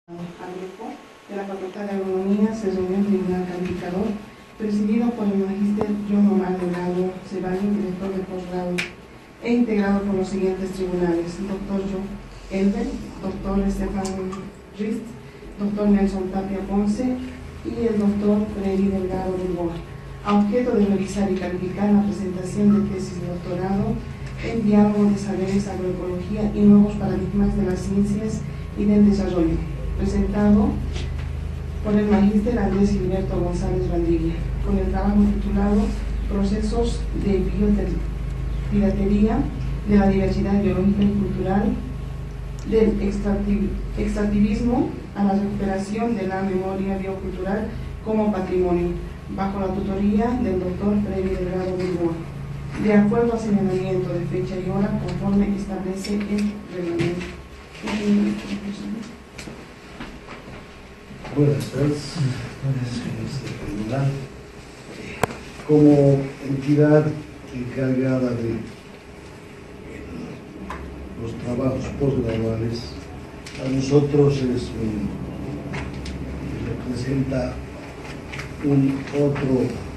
Alejo, de la Facultad de Agronomía, se reunió el Tribunal Calificador, presidido por el Magíster John Omar Delgado Ceballos, director de posgrado, e integrado por los siguientes tribunales: Dr. Joe Elber, Dr. Estefan Rist, Dr. Nelson Tapia Ponce y el Dr. Freddy Delgado Bilboa, a objeto de revisar y calificar la presentación de tesis de doctorado en diálogo de saberes, agroecología y nuevos paradigmas de las ciencias y del desarrollo, presentado por el magíster Andrés Gilberto González Valdivia, con el trabajo titulado Procesos de biopiratería de la diversidad biológica y cultural, del extractivismo a la recuperación de la memoria biocultural como patrimonio, bajo la tutoría del doctor Freddy Delgado Bilboa, de acuerdo al señalamiento de fecha y hora conforme establece el reglamento. Buenas tardes, señor tribunal. Como entidad encargada de los trabajos postgraduales, a nosotros representa un otro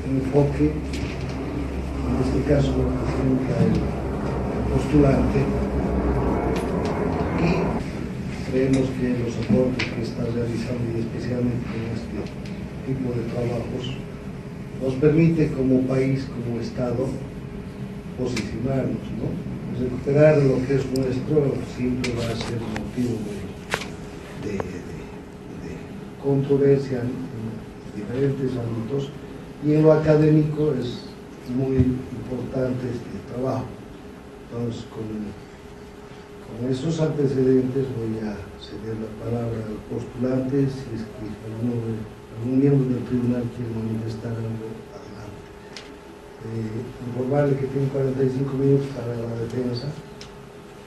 enfoque. En este caso representa el postulante, y creemos que los aportes que está realizando, y especialmente en este tipo de trabajos, nos permite como país, como Estado, posicionarnos, ¿no? Recuperar lo que es nuestro siempre va a ser motivo de controversia en diferentes ámbitos, y en lo académico es muy importante este trabajo. Entonces, con esos antecedentes voy a ceder la palabra al postulante. Si es que algún miembro del tribunal quiere manifestar algo, adelante. Informarle que tiene 45 minutos para la defensa,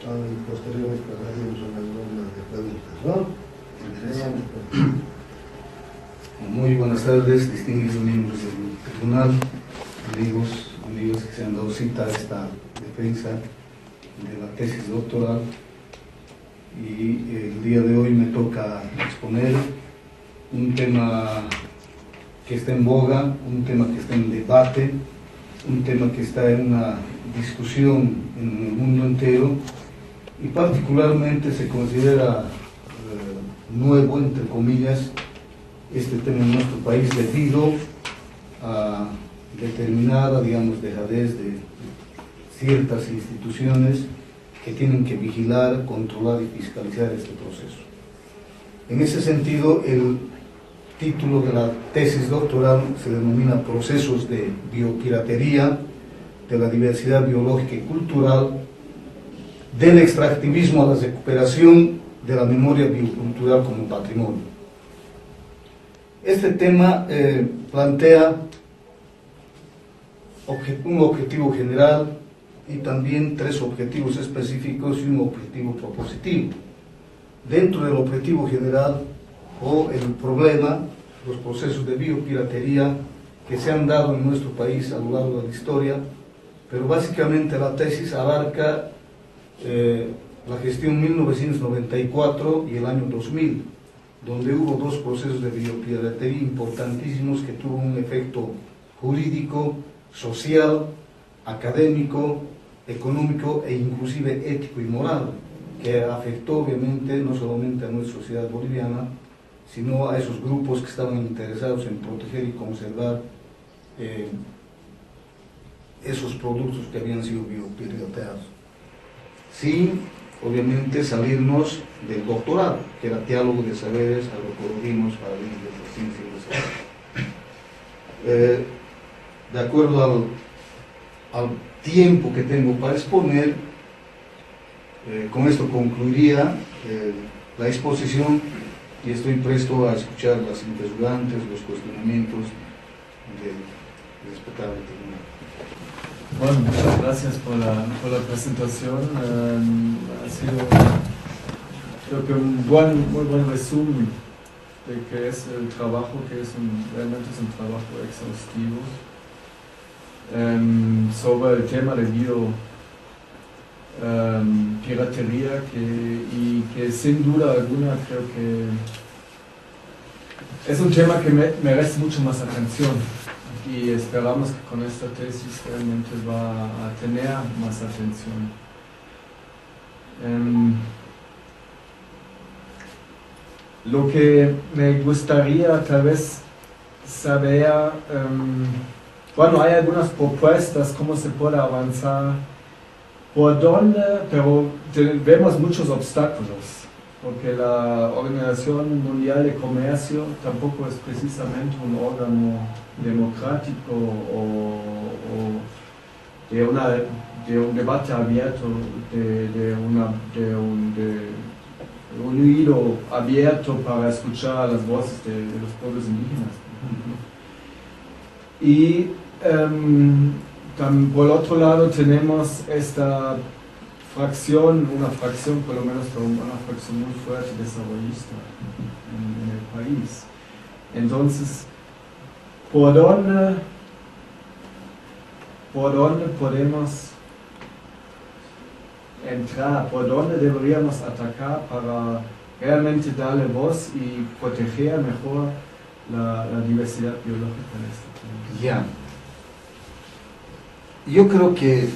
y posteriormente pasaremos a las rondas de preguntas, ¿no? Muy buenas tardes, distinguidos miembros del tribunal, amigos que se han dado cita a esta defensa de la tesis doctoral, y el día de hoy me toca exponer un tema que está en boga, un tema que está en debate, un tema que está en una discusión en el mundo entero, y particularmente se considera nuevo, entre comillas, este tema en nuestro país debido a determinada, digamos, dejadez de ciertas instituciones que tienen que vigilar, controlar y fiscalizar este proceso. En ese sentido, el título de la tesis doctoral se denomina Procesos de biopiratería de la diversidad biológica y cultural, del extractivismo a la recuperación de la memoria biocultural como patrimonio. Este tema plantea un objetivo general y también tres objetivos específicos y un objetivo propositivo. Dentro del objetivo general, o el problema, los procesos de biopiratería que se han dado en nuestro país a lo largo de la historia, pero básicamente la tesis abarca la gestión 1994 y el año 2000, donde hubo dos procesos de biopiratería importantísimos que tuvo un efecto jurídico, social, académico, económico e inclusive ético y moral, que afectó obviamente no solamente a nuestra sociedad boliviana, sino a esos grupos que estaban interesados en proteger y conservar esos productos que habían sido biopirateados, sin obviamente salirnos del doctorado, que era diálogo de saberes, agroecologismos, paradigmas de la ciencia y el desarrollo. De acuerdo al tiempo que tengo para exponer, con esto concluiría la exposición, y estoy presto a escuchar las interrogantes, los cuestionamientos del respetable tribunal. Bueno, muchas gracias por la presentación. Ha sido, creo que un muy buen resumen de qué es el trabajo, que realmente es un trabajo exhaustivo sobre el tema de piratería, que sin duda alguna creo que es un tema que merece mucho más atención y esperamos que con esta tesis realmente va a tener más atención. Lo que me gustaría tal vez saber, bueno, hay algunas propuestas cómo se puede avanzar, por dónde, pero vemos muchos obstáculos, porque la Organización Mundial de Comercio tampoco es precisamente un órgano democrático o de un debate abierto, de un oído abierto para escuchar las voces de los pueblos indígenas. Y por el otro lado tenemos esta fracción, una fracción por lo menos, una fracción muy fuerte desarrollista en el país. Entonces, ¿por dónde podemos entrar? ¿Por dónde deberíamos atacar para realmente darle voz y proteger mejor la diversidad biológica de este país? Ya. Yo creo que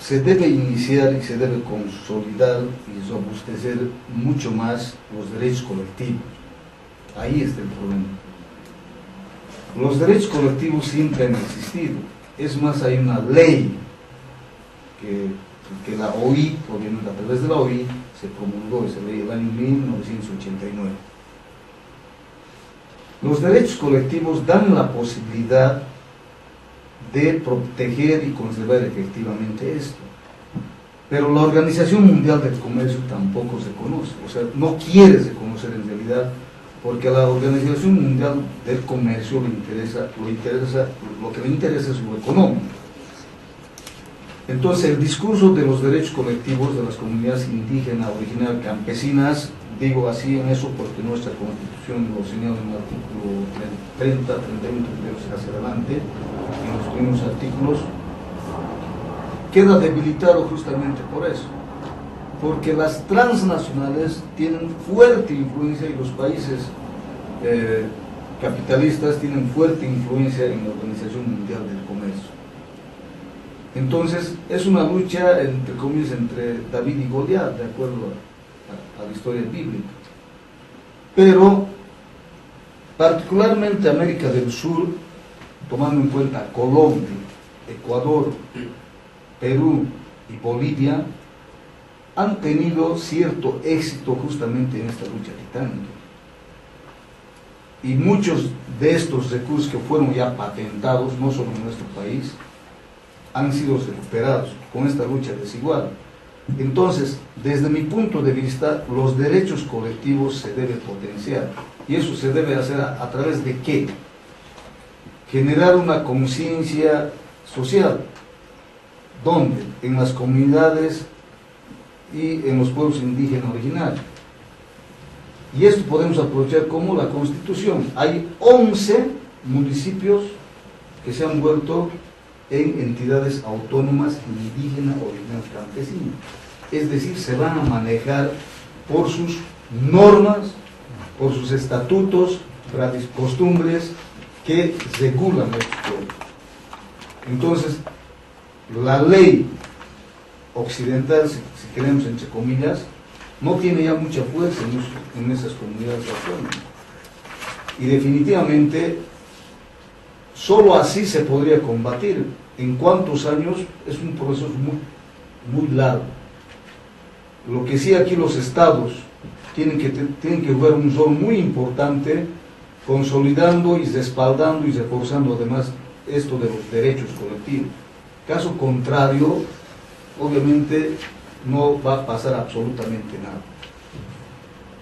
se debe iniciar y se debe consolidar y robustecer mucho más los derechos colectivos. Ahí está el problema. Los derechos colectivos siempre han existido. Es más, hay una ley que la OI, obviamente a través de la OI, se promulgó esa ley el año 1989. Los derechos colectivos dan la posibilidad de proteger y conservar efectivamente esto. Pero la Organización Mundial del Comercio tampoco se conoce, o sea, no quiere reconocer en realidad, porque a la Organización Mundial del Comercio lo que le interesa es lo económico. Entonces, el discurso de los derechos colectivos de las comunidades indígenas, originarias, campesinas, digo así en eso porque nuestra Constitución lo señala en el artículo 30, 31, 32 hacia adelante, en los primeros artículos, queda debilitado justamente por eso, porque las transnacionales tienen fuerte influencia y los países capitalistas tienen fuerte influencia en la Organización Mundial del Comercio. Entonces, es una lucha, entre comillas, entre David y Goliat, de acuerdo a la historia bíblica. Pero, particularmente América del Sur, tomando en cuenta Colombia, Ecuador, Perú y Bolivia, han tenido cierto éxito justamente en esta lucha titánica. Y muchos de estos recursos que fueron ya patentados, no solo en nuestro país, han sido recuperados con esta lucha desigual. Entonces, desde mi punto de vista, los derechos colectivos se deben potenciar. ¿Y eso se debe hacer a través de qué? Generar una conciencia social. ¿Dónde? En las comunidades y en los pueblos indígenas originarios. Y esto podemos aprovechar como la Constitución. Hay 11 municipios que se han vuelto en entidades autónomas indígenas originarias campesinas. Es decir, se van a manejar por sus normas, por sus estatutos, costumbres que regulan estos pueblos. Entonces, la ley occidental, si queremos entre comillas, no tiene ya mucha fuerza en esas comunidades autónomas. Y definitivamente, solo así se podría combatir. ¿En cuántos años? Es un proceso muy largo. Lo que sí aquí los estados tienen que jugar un rol muy importante, consolidando y respaldando y reforzando además esto de los derechos colectivos. Caso contrario, obviamente no va a pasar absolutamente nada.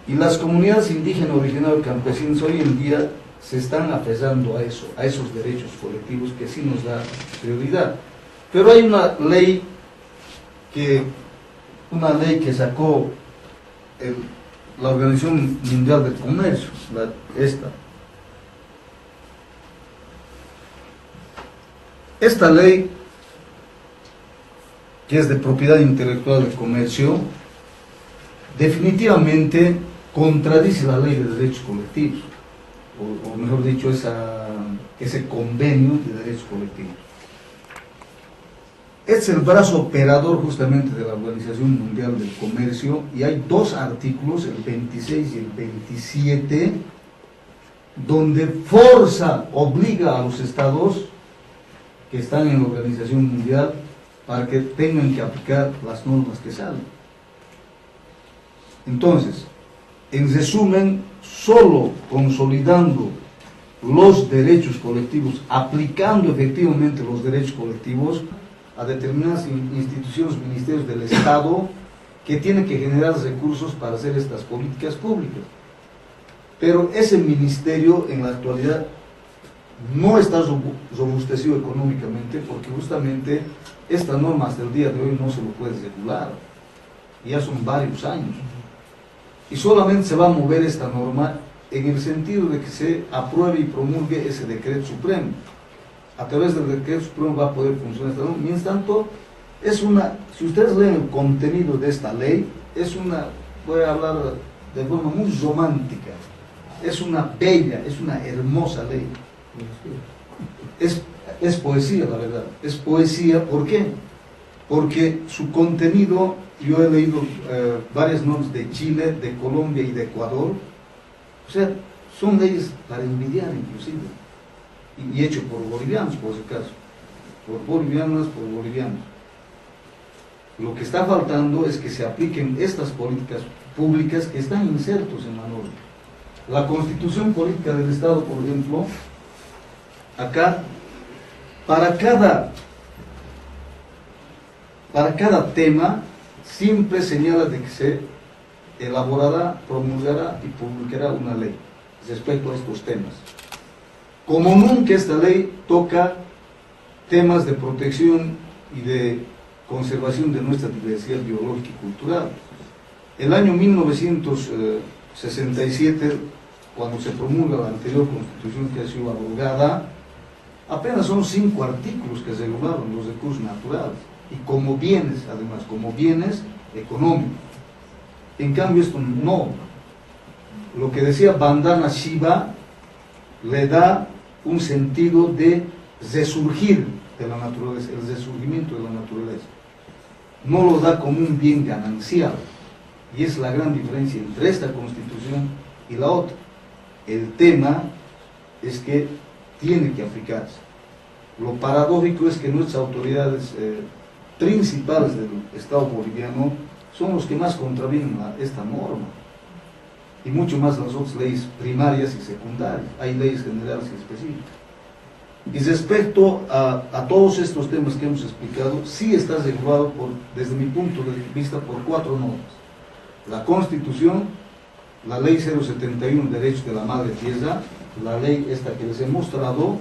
Y las comunidades indígenas originarias campesinas hoy en día se están aferrando a eso, a esos derechos colectivos que sí nos da prioridad. Pero hay una ley que sacó la Organización Mundial del Comercio, esta ley, que es de propiedad intelectual del comercio, definitivamente contradice la ley de derechos colectivos. o mejor dicho, ese convenio de derechos colectivos. Es el brazo operador justamente de la Organización Mundial del Comercio, y hay dos artículos, el 26 y el 27, donde obliga a los estados que están en la Organización Mundial para que tengan que aplicar las normas que salen. Entonces, en resumen, solo consolidando los derechos colectivos, aplicando efectivamente los derechos colectivos a determinadas instituciones, ministerios del Estado, que tienen que generar recursos para hacer estas políticas públicas. Pero ese ministerio en la actualidad no está robustecido económicamente, porque justamente esta norma hasta el día de hoy no se lo puede regular, ya son varios años, y solamente se va a mover esta norma en el sentido de que se apruebe y promulgue ese decreto supremo. A través del decreto supremo va a poder funcionar esta norma. Mientras tanto, si ustedes leen el contenido de esta ley, voy a hablar de forma muy romántica, es una bella, es una hermosa ley. Es poesía, la verdad, es poesía. ¿Por qué? Porque su contenido, yo he leído varias normas de Chile, de Colombia y de Ecuador, o sea, son leyes para envidiar inclusive, y hecho por bolivianos, por ese caso, por bolivianas, por bolivianos. Lo que está faltando es que se apliquen estas políticas públicas que están insertos en la norma. La Constitución Política del Estado, por ejemplo, acá, para cada tema, siempre señala de que se elaborará, promulgará y publicará una ley respecto a estos temas. Como nunca esta ley toca temas de protección y de conservación de nuestra diversidad biológica y cultural. El año 1967, cuando se promulga la anterior Constitución que ha sido abrogada, apenas son 5 artículos que regularon los recursos naturales, y como bienes, además, como bienes económicos. En cambio esto no. Lo que decía Vandana Shiva le da un sentido de resurgir de la naturaleza, el resurgimiento de la naturaleza. No lo da como un bien ganancial, y es la gran diferencia entre esta Constitución y la otra. El tema es que tiene que aplicarse. Lo paradójico es que nuestras autoridades principales del Estado boliviano son los que más contravienen esta norma, y mucho más las otras leyes primarias y secundarias. Hay leyes generales y específicas. Y respecto a todos estos temas que hemos explicado, sí está regulado, desde mi punto de vista, por 4 normas: la Constitución, la Ley 071, Derechos de la Madre Tierra, la ley esta que les he mostrado,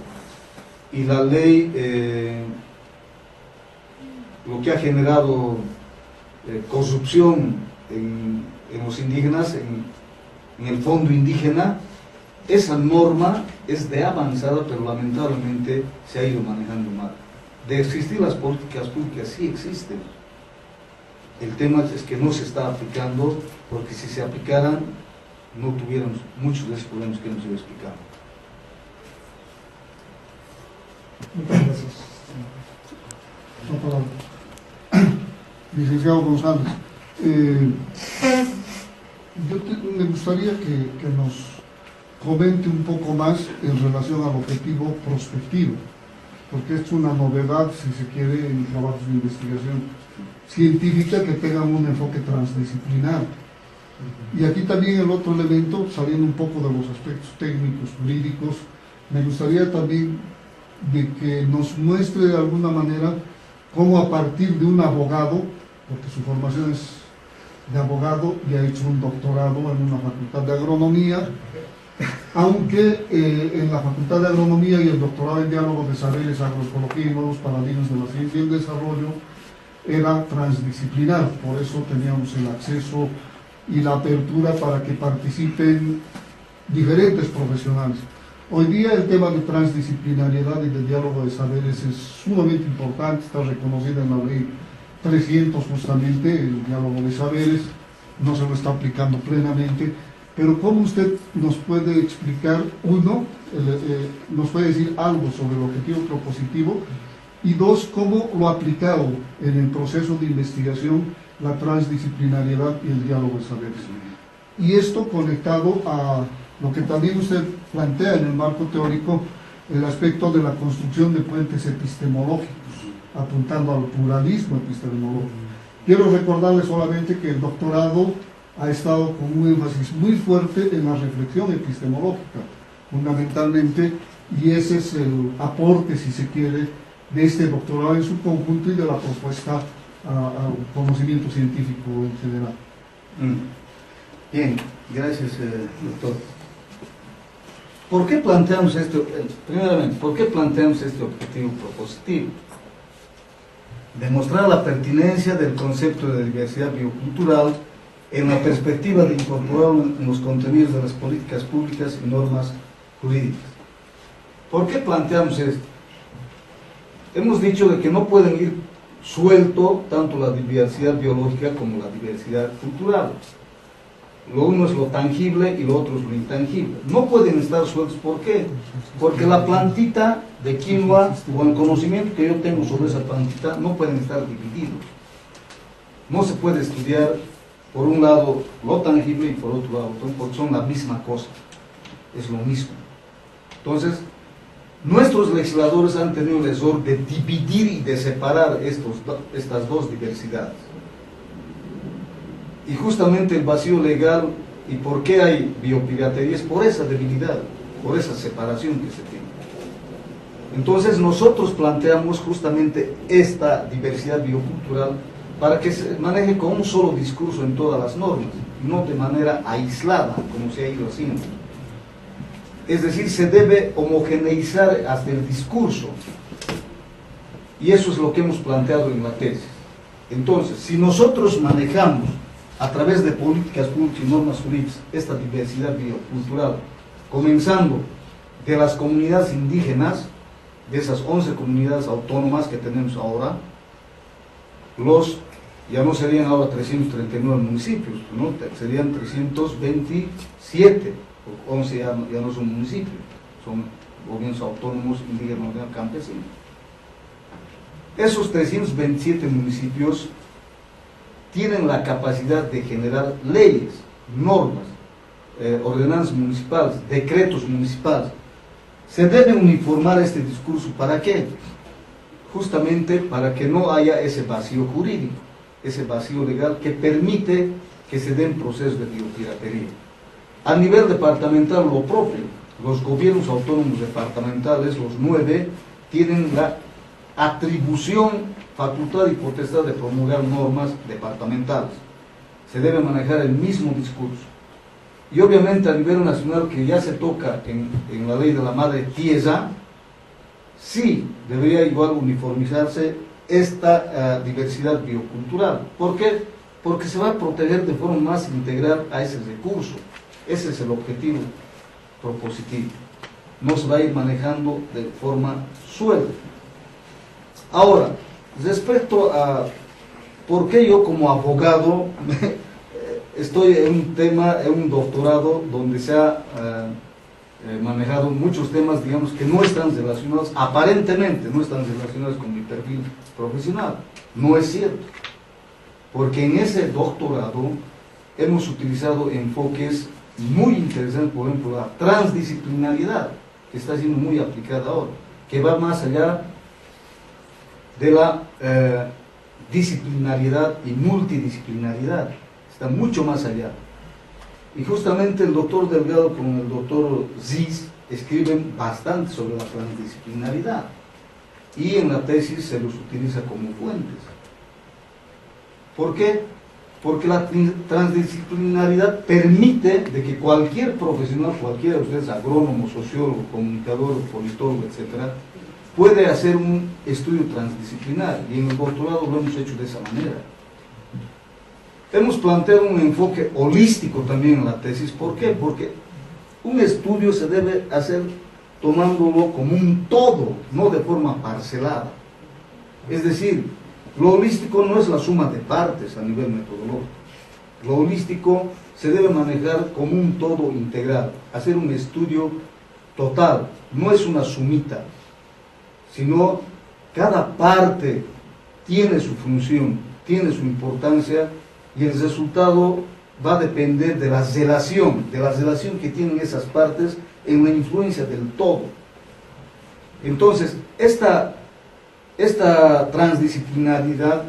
y la ley, lo que ha generado corrupción en los indígenas, en el fondo indígena. Esa norma es de avanzada, pero lamentablemente se ha ido manejando mal. De existir las políticas públicas, sí existen. El tema es que no se está aplicando, porque si se aplicaran, no tuviéramos muchos de esos problemas que hemos ido explicando. Muchas gracias. Licenciado González, me gustaría que nos comente un poco más en relación al objetivo prospectivo, porque es una novedad, si se quiere, en trabajos de investigación científica que tengan un enfoque transdisciplinar. Y aquí también el otro elemento, saliendo un poco de los aspectos técnicos, jurídicos, me gustaría también de que nos muestre de alguna manera cómo, a partir de un abogado, porque su formación es de abogado y ha hecho un doctorado en una facultad de agronomía, aunque en la facultad de agronomía y el doctorado en diálogo de saberes, agroecología y nuevos paradigmas de la ciencia y el desarrollo era transdisciplinar. Por eso teníamos el acceso y la apertura para que participen diferentes profesionales. Hoy día el tema de transdisciplinariedad y de diálogo de saberes es sumamente importante, está reconocida en la ley 300 justamente, el diálogo de saberes, no se lo está aplicando plenamente, pero ¿cómo usted nos puede explicar, uno, nos puede decir algo sobre el objetivo propositivo, y dos, cómo lo ha aplicado en el proceso de investigación la transdisciplinariedad y el diálogo de saberes? Y esto conectado a lo que también usted plantea en el marco teórico, el aspecto de la construcción de puentes epistemológicos, apuntando al pluralismo epistemológico. Quiero recordarle solamente que el doctorado ha estado con un énfasis muy fuerte en la reflexión epistemológica, fundamentalmente, y ese es el aporte, si se quiere, de este doctorado en su conjunto y de la propuesta al conocimiento científico en general. Bien, gracias, doctor. ¿Por qué planteamos esto? Primeramente, ¿por qué planteamos este objetivo propositivo? Demostrar la pertinencia del concepto de diversidad biocultural en la perspectiva de incorporarlo en los contenidos de las políticas públicas y normas jurídicas. ¿Por qué planteamos esto? Hemos dicho de que no pueden ir suelto tanto la diversidad biológica como la diversidad cultural. Lo uno es lo tangible y lo otro es lo intangible. No pueden estar sueltos. ¿Por qué? Porque la plantita de quinoa o el conocimiento que yo tengo sobre esa plantita no pueden estar divididos. No se puede estudiar por un lado lo tangible y por otro lado, porque son la misma cosa. Es lo mismo. Entonces, nuestros legisladores han tenido el error de dividir y de separar estas dos diversidades. Y justamente el vacío legal, y por qué hay biopiratería, es por esa debilidad, por esa separación que se tiene. Entonces nosotros planteamos justamente esta diversidad biocultural para que se maneje con un solo discurso en todas las normas, no de manera aislada, como se ha ido haciendo. Es decir, se debe homogeneizar hasta el discurso, y eso es lo que hemos planteado en la tesis. Entonces, si nosotros manejamos a través de políticas públicas y normas jurídicas esta diversidad biocultural, comenzando de las comunidades indígenas, de esas 11 comunidades autónomas que tenemos ahora, ya no serían ahora 339 municipios, ¿no? Serían 327, 11 ya no son municipios, son gobiernos autónomos, indígenas, campesinos. Esos 327 municipios tienen la capacidad de generar leyes, normas, ordenanzas municipales, decretos municipales. Se debe uniformar este discurso. ¿Para qué? Justamente para que no haya ese vacío jurídico, ese vacío legal que permite que se den procesos de biopiratería. A nivel departamental, lo propio. Los gobiernos autónomos departamentales, los 9, tienen la atribución, facultad y potestad de promulgar normas departamentales. Se debe manejar el mismo discurso. Y obviamente a nivel nacional, que ya se toca en la ley de la madre tierra, sí debería igual uniformizarse esta diversidad biocultural. ¿Por qué? Porque se va a proteger de forma más integral a ese recurso. Ese es el objetivo propositivo. No se va a ir manejando de forma suelta. Ahora, respecto a por qué yo como abogado estoy en un doctorado donde se ha manejado muchos temas, digamos, que no están relacionados, aparentemente no están relacionados con mi perfil profesional. No es cierto, porque en ese doctorado hemos utilizado enfoques muy interesantes, por ejemplo, la transdisciplinariedad, que está siendo muy aplicada ahora, que va más allá de la disciplinariedad y multidisciplinariedad, está mucho más allá. Y justamente el doctor Delgado con el doctor Ziz escriben bastante sobre la transdisciplinaridad, y en la tesis se los utiliza como fuentes. ¿Por qué? Porque la transdisciplinaridad permite de que cualquier profesional, cualquiera de ustedes, agrónomo, sociólogo, comunicador, politólogo, etc., puede hacer un estudio transdisciplinar, y en el doctorado lo hemos hecho de esa manera. Hemos planteado un enfoque holístico también en la tesis. ¿Por qué? Porque un estudio se debe hacer tomándolo como un todo, no de forma parcelada. Es decir, lo holístico no es la suma de partes a nivel metodológico. Lo holístico se debe manejar como un todo integral, hacer un estudio total, no es una sumita, sino cada parte tiene su función, tiene su importancia, y el resultado va a depender de la relación que tienen esas partes en la influencia del todo. Entonces, esta transdisciplinaridad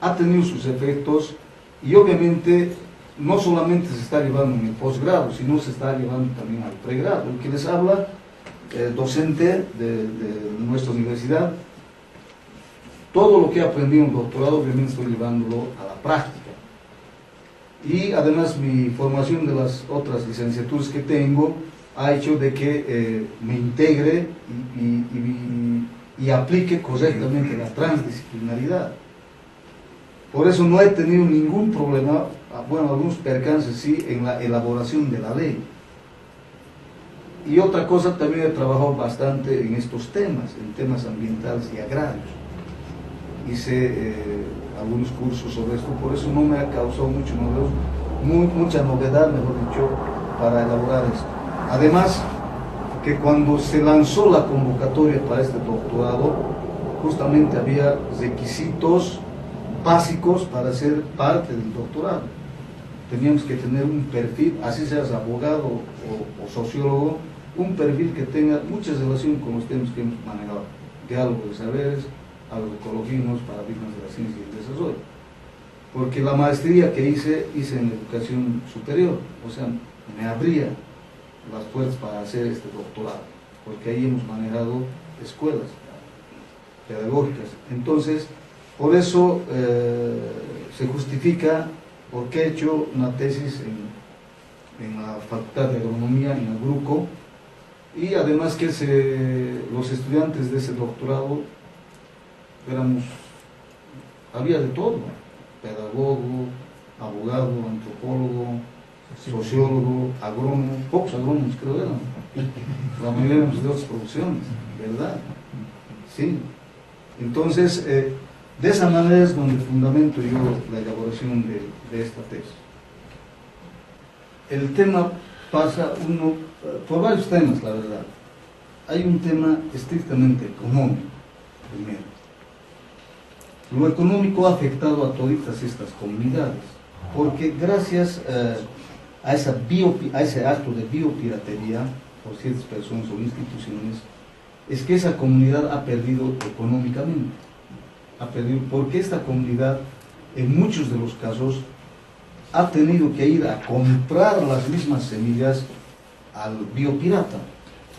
ha tenido sus efectos, y obviamente no solamente se está llevando en el posgrado, sino se está llevando también al pregrado. El que les habla, docente de nuestra universidad, todo lo que he aprendido en el doctorado obviamente estoy llevándolo a la práctica. Y además mi formación de las otras licenciaturas que tengo ha hecho de que me integre y aplique correctamente la transdisciplinaridad. Por eso no he tenido ningún problema, bueno, algunos percances sí, en la elaboración de la ley. Y otra cosa, también he trabajado bastante en estos temas, en temas ambientales y agrarios. Hice algunos cursos sobre esto, por eso no me ha causado mucha novedad, mejor dicho, para elaborar esto. Además, que cuando se lanzó la convocatoria para este doctorado, justamente había requisitos básicos para ser parte del doctorado. Teníamos que tener un perfil, así seas abogado o sociólogo, un perfil que tenga mucha relación con los temas que hemos manejado: diálogo de saberes, agroecologismos, paradigmas de la ciencia y el desarrollo. Porque la maestría que hice en educación superior, o sea, me abría las puertas para hacer este doctorado, porque ahí hemos manejado escuelas pedagógicas. Entonces, por eso se justifica porque he hecho una tesis en la Facultad de Agronomía, en el Grupo, y además que los estudiantes de ese doctorado había de todo: pedagogo, abogado, antropólogo, sociólogo, agrónomo. Pocos agrónomos creo eran, la mayoría éramos de otras profesiones, ¿verdad? Sí. Entonces, de esa manera es donde fundamento yo la elaboración de esta tesis. El tema pasa por varios temas, la verdad. Hay un tema estrictamente económico, primero. Lo económico ha afectado a todas estas comunidades, porque gracias a ese acto de biopiratería por ciertas personas o instituciones, es que esa comunidad ha perdido económicamente. Porque esta comunidad, en muchos de los casos, ha tenido que ir a comprar las mismas semillas al biopirata,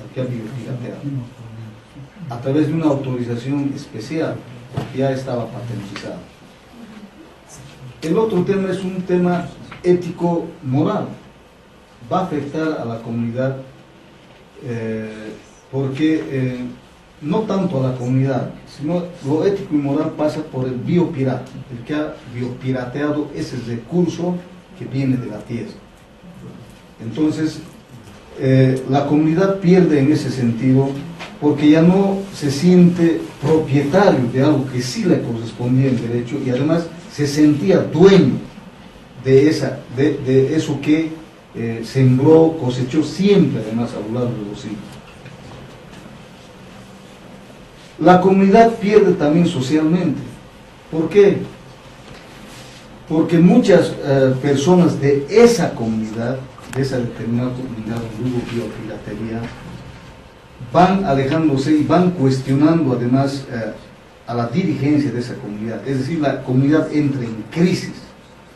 al que ha biopirateado, a través de una autorización especial, porque ya estaba patentizada. El otro tema es un tema ético-moral. Va a afectar a la comunidad porque no tanto a la comunidad, sino lo ético y moral pasa por el biopirata, el que ha biopirateado ese recurso que viene de la tierra. Entonces, la comunidad pierde en ese sentido, porque ya no se siente propietario de algo que sí le correspondía en derecho, y además se sentía dueño de eso que sembró, cosechó siempre, además, a lo largo de los siglos. La comunidad pierde también socialmente. ¿Por qué? Porque muchas personas de esa comunidad, de esa determinada comunidad donde hubo biopiratería, van alejándose y van cuestionando además a la dirigencia de esa comunidad. Es decir, la comunidad entra en crisis,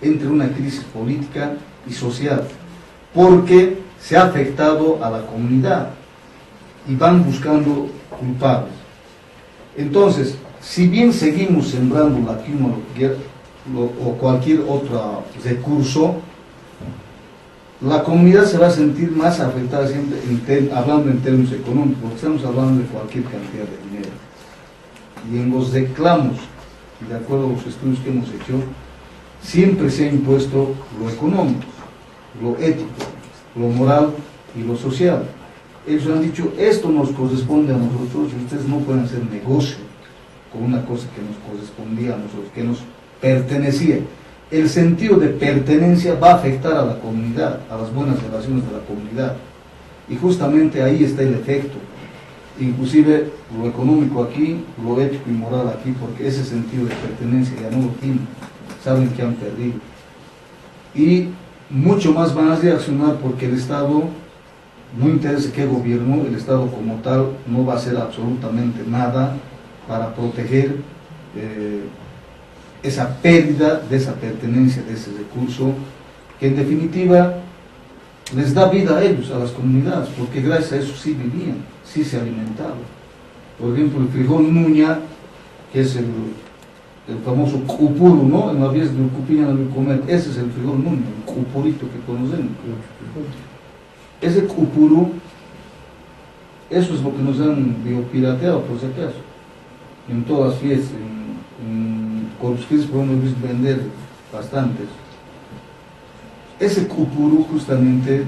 entra en una crisis política y social, porque se ha afectado a la comunidad y van buscando culpables. Entonces, si bien seguimos sembrando la quinoa o cualquier otro recurso, la comunidad se va a sentir más afectada siempre, hablando en términos económicos, porque estamos hablando de cualquier cantidad de dinero. Y en los reclamos, y de acuerdo a los estudios que hemos hecho, siempre se ha impuesto lo económico, lo ético, lo moral y lo social. Ellos han dicho: esto nos corresponde a nosotros y ustedes no pueden hacer negocio con una cosa que nos correspondía a nosotros, que nos pertenecía. el sentido de pertenencia va a afectar a la comunidad, a las buenas relaciones de la comunidad. Y justamente ahí está el efecto. Inclusive lo económico aquí, lo ético y moral aquí, porque ese sentido de pertenencia ya no lo tienen, saben que han perdido. Y mucho más van a reaccionar porque el Estado, no interesa qué gobierno, el Estado como tal no va a hacer absolutamente nada para proteger esa pérdida de esa pertenencia, de ese recurso, que en definitiva les da vida a ellos, a las comunidades, porque gracias a eso sí vivían, sí se alimentaban. Por ejemplo, el frijol nuña, que es el famoso cupuru, ¿no? En las vías de Ucupiña no comer, ese es el frijol nuña, el cupurito que conocemos. Ese cupuru, eso es lo que nos han biopirateado, por si acaso. En todas las fiestas, en Corpus Christi podemos vender bastantes. Ese cupuru justamente,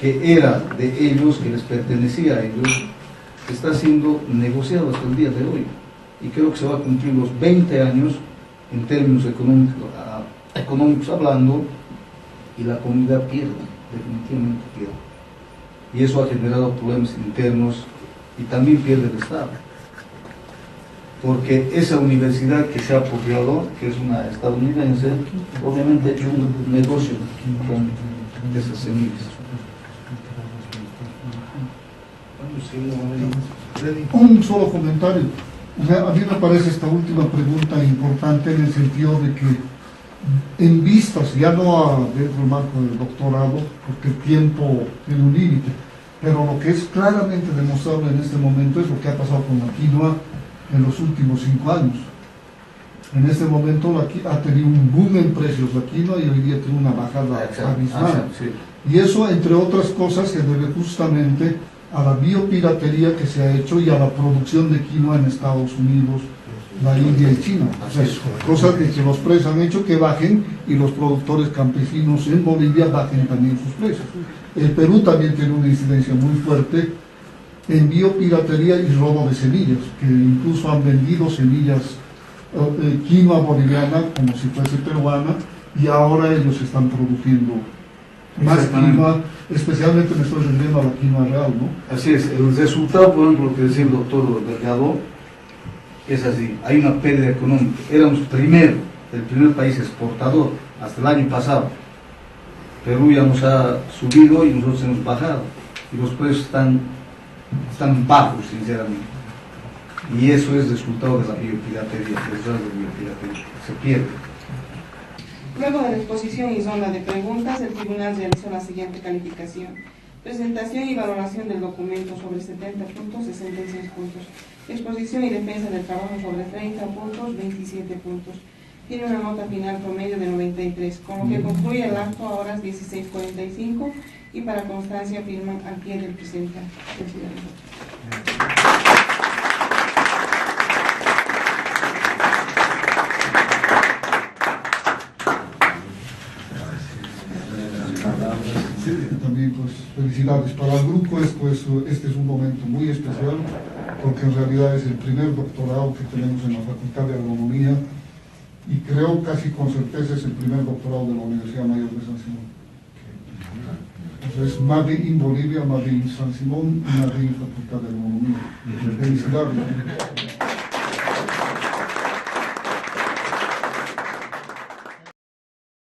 que era de ellos, que les pertenecía a ellos, está siendo negociado hasta el día de hoy. Y creo que se va a cumplir los 20 años en términos económicos hablando, y la comunidad pierde, definitivamente pierde. Y eso ha generado problemas internos y también pierde el Estado. Porque esa universidad que se ha apropiado, que es una estadounidense, obviamente ha hecho un negocio con esas semillas. Un solo comentario. A mí me parece esta última pregunta importante en el sentido de que, en vistas, ya no dentro del marco del doctorado, porque el tiempo tiene un límite, pero lo que es claramente demostrable en este momento es lo que ha pasado con la quinoa en los últimos 5 años. En este momento ha tenido un boom en precios la quinoa y hoy día tiene una bajada abismal. Y eso, entre otras cosas, se debe justamente a la biopiratería que se ha hecho y a la producción de quinoa en Estados Unidos, la India y China. O sea, cosas que los precios han hecho que bajen y los productores campesinos en Bolivia bajen también sus precios. El Perú también tiene una incidencia muy fuerte en biopiratería y robo de semillas, que incluso han vendido semillas quinoa boliviana como si fuese peruana, y ahora ellos están produciendo más quinoa, especialmente me estoy refiriendo a la quinoa real, ¿no? Así es, el resultado, por ejemplo, lo que decía el doctor Delgado, es así, hay una pérdida económica. Éramos el primer país exportador hasta el año pasado. Perú ya nos ha subido y nosotros hemos bajado, y los precios están bajos, sinceramente. Y eso es resultado de la biopiratería, se pierde. Luego de la exposición y ronda de preguntas, el tribunal realizó la siguiente calificación: presentación y valoración del documento sobre 70 puntos, 66 puntos; exposición y defensa del trabajo sobre 30 puntos, 27 puntos. Tiene una nota final promedio de 93, con lo que concluye el acto a horas 16:45, y para constancia firman al pie del presente. También pues felicidades para el grupo. Este es un momento muy especial, porque en realidad es el primer doctorado que tenemos en la Facultad de Agronomía, y creo casi con certeza es el primer doctorado de la Universidad Mayor de San Simón. Entonces, Made in Bolivia, Made in San Simón, y Made in Facultad de Agronomía. Felicidades.